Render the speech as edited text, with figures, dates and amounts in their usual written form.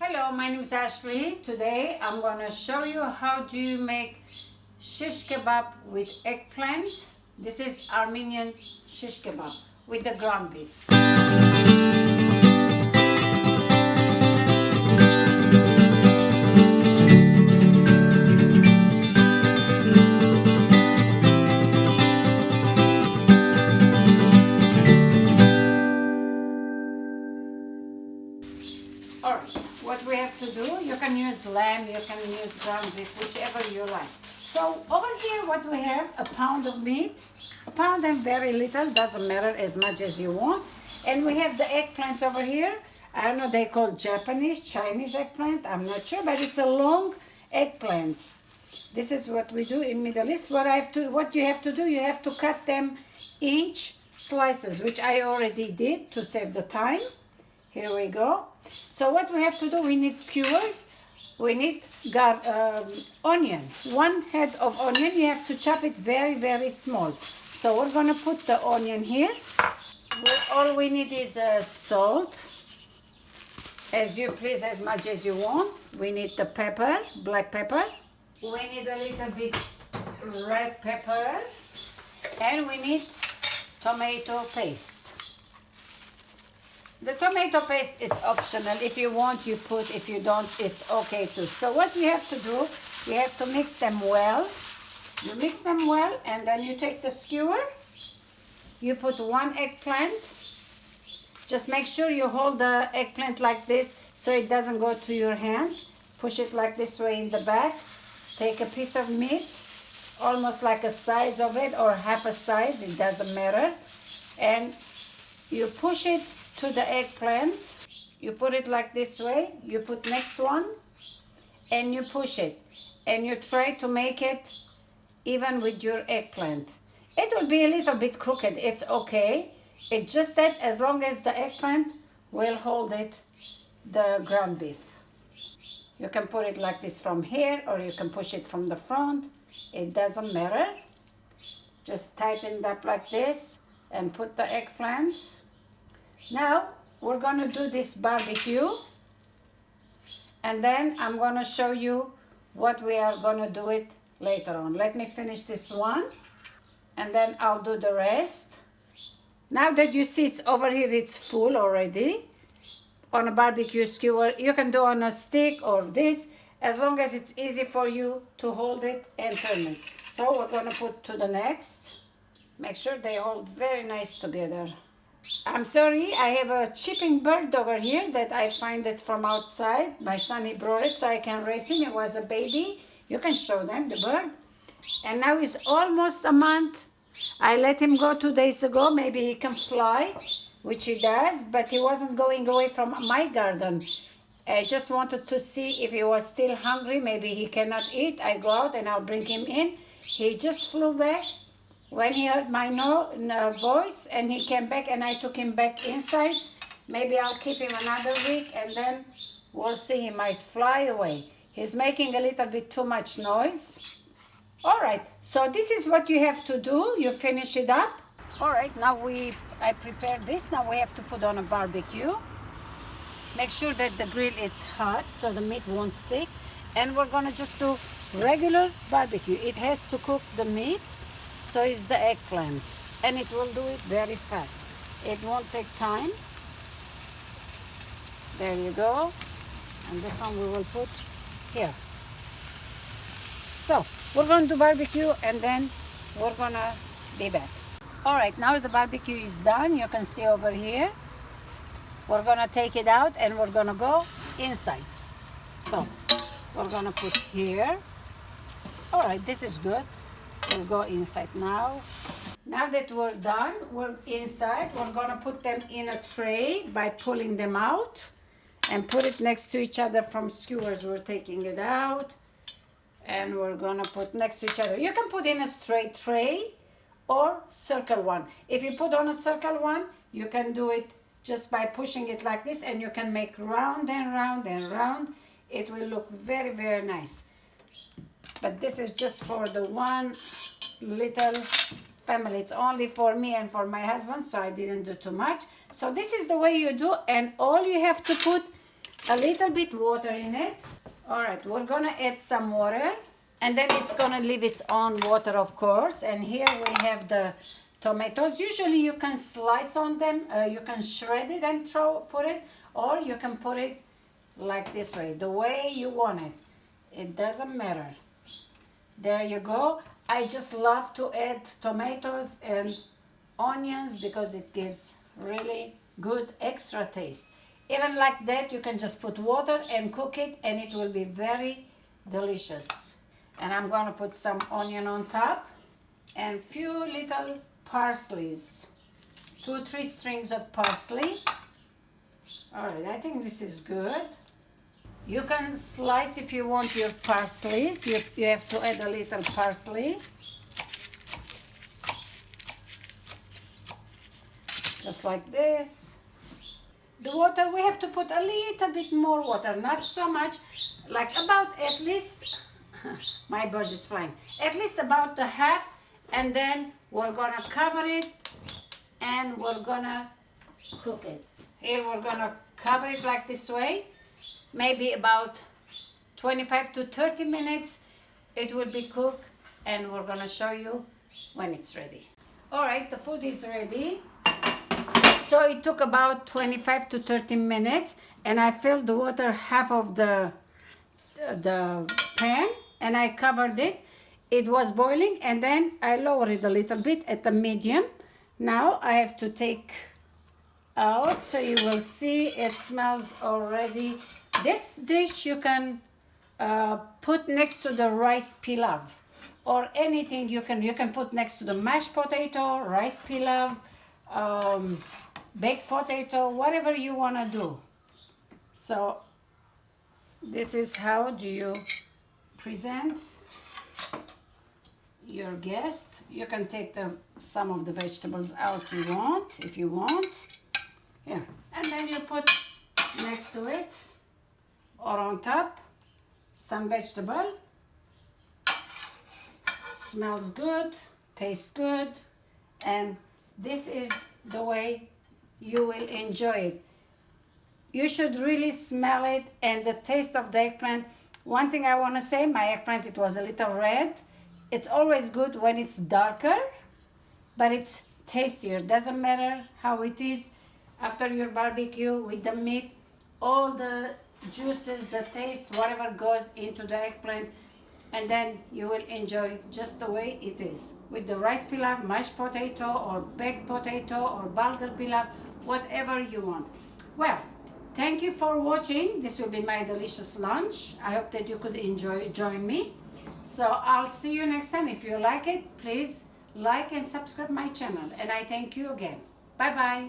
Hello, my name is Ashley. Today I'm going to show you how do you make shish kebab with eggplant. This is Armenian shish kebab with the ground beef. Alright, what we have to do, you can use lamb, you can use ground beef, whichever you like. So over here what we have, a pound of meat, a pound and very little, doesn't matter, as much as you want. And we have the eggplants over here. I don't know, they call Japanese, Chinese eggplant, I'm not sure, but it's a long eggplant. This is what we do in Middle East. What you have to do, you have to cut them inch slices, which I already did to save the time. Here we go. So what we have to do, we need skewers, we need onion. One head of onion, you have to chop it very, very small. So we're going to put the onion here. All we need is salt, as you please, as much as you want. We need the pepper, black pepper. We need a little bit red pepper. And we need tomato paste. The tomato paste, it's optional. If you want, you put. If you don't, it's okay too. So what you have to do, you have to mix them well. You mix them well, and then you take the skewer. You put one eggplant. Just make sure you hold the eggplant like this so it doesn't go to your hands. Push it like this way in the back. Take a piece of meat, almost like a size of it or half a size, it doesn't matter. And you push it to the eggplant. You put it like this way. You put next one and you push it. And you try to make it even with your eggplant. It will be a little bit crooked. It's okay. It's just that as long as the eggplant will hold it, the ground beef. You can put it like this from here or you can push it from the front. It doesn't matter. Just tighten it up like this and put the eggplant. Now we're going to do this barbecue, and then I'm going to show you what we are going to do it later on. Let me finish this one and then I'll do the rest. Now that you see it's over here, it's full already. On a barbecue skewer, you can do on a stick or this, as long as it's easy for you to hold it and turn it. So we're going to put to the next. Make sure they hold very nice together. I'm sorry, I have a chipping bird over here that I find it from outside. My son, he brought it so I can raise him. It was a baby. You can show them the bird. And now he's almost a month. I let him go 2 days ago. Maybe he can fly, which he does, but he wasn't going away from my garden. I just wanted to see if he was still hungry. Maybe he cannot eat. I go out and I'll bring him in. He just flew back when he heard my voice, and he came back and I took him back inside. Maybe I'll keep him another week and then we'll see. He might fly away. He's making a little bit too much noise. All right, so this is what you have to do. You finish it up. All right, now I prepared this. Now we have to put on a barbecue. Make sure that the grill is hot so the meat won't stick. And we're gonna just do regular barbecue. It has to cook the meat. So is the eggplant, and it will do it very fast. It won't take time. There you go. And this one we will put here. So we're going to barbecue and then we're gonna be back. All right, now the barbecue is done. You can see over here. We're gonna take it out and we're gonna go inside. So we're gonna put here. All right, this is good. We'll go inside now. Now that we're done, we're inside. We're gonna put them in a tray by pulling them out and put it next to each other from skewers. We're taking it out and we're gonna put next to each other. You can put in a straight tray or circle one. If you put on a circle one, you can do it just by pushing it like this, and you can make round and round and round. It will look very, very nice. But this is just for the one little family. It's only for me and for my husband, so I didn't do too much. So this is the way you do, and all you have to put a little bit water in it. All right, we're gonna add some water, and then it's gonna leave its own water, of course. And here we have the tomatoes. Usually you can slice on them, you can shred it and put it, or you can put it like this way, the way you want it. It doesn't matter. There you go. I just love to add tomatoes and onions because it gives really good extra taste. Even like that, you can just put water and cook it, and it will be very delicious. And I'm gonna put some onion on top and few little parsleys, 2-3 strings of parsley. All right, I think this is good. You can slice if you want your parsleys. You have to add a little parsley. Just like this. The water, we have to put a little bit more water, not so much, like about at least, my bird is flying, at least about the half, and then we're gonna cover it and we're gonna cook it. Here we're gonna cover it like this way, maybe about 25 to 30 minutes it will be cooked, and we're gonna show you when it's ready. All right, the food is ready. So it took about 25 to 30 minutes, and I filled the water half of the pan, and I covered it. It was boiling, and then I lowered it a little bit at the medium. Now I have to take out, so you will see it smells already. This dish you can put next to the rice pilaf, or anything you can put next to the mashed potato, rice pilaf, baked potato, whatever you want to do. So this is how do you present your guest. You can take some of the vegetables out if you want. Here, and then you put next to it or on top some vegetable. Smells good, tastes good, and this is the way you will enjoy it. You should really smell it and the taste of the eggplant. One thing I want to say, my eggplant, it was a little red. It's always good when it's darker, but it's tastier. Doesn't matter how it is after your barbecue with the meat, all the juices, the taste, whatever goes into the eggplant, and then you will enjoy just the way it is. With the rice pilaf, mashed potato, or baked potato, or bulgur pilaf, whatever you want. Well, thank you for watching. This will be my delicious lunch. I hope that you could join me. So I'll see you next time. If you like it, please like and subscribe my channel. And I thank you again. Bye-bye.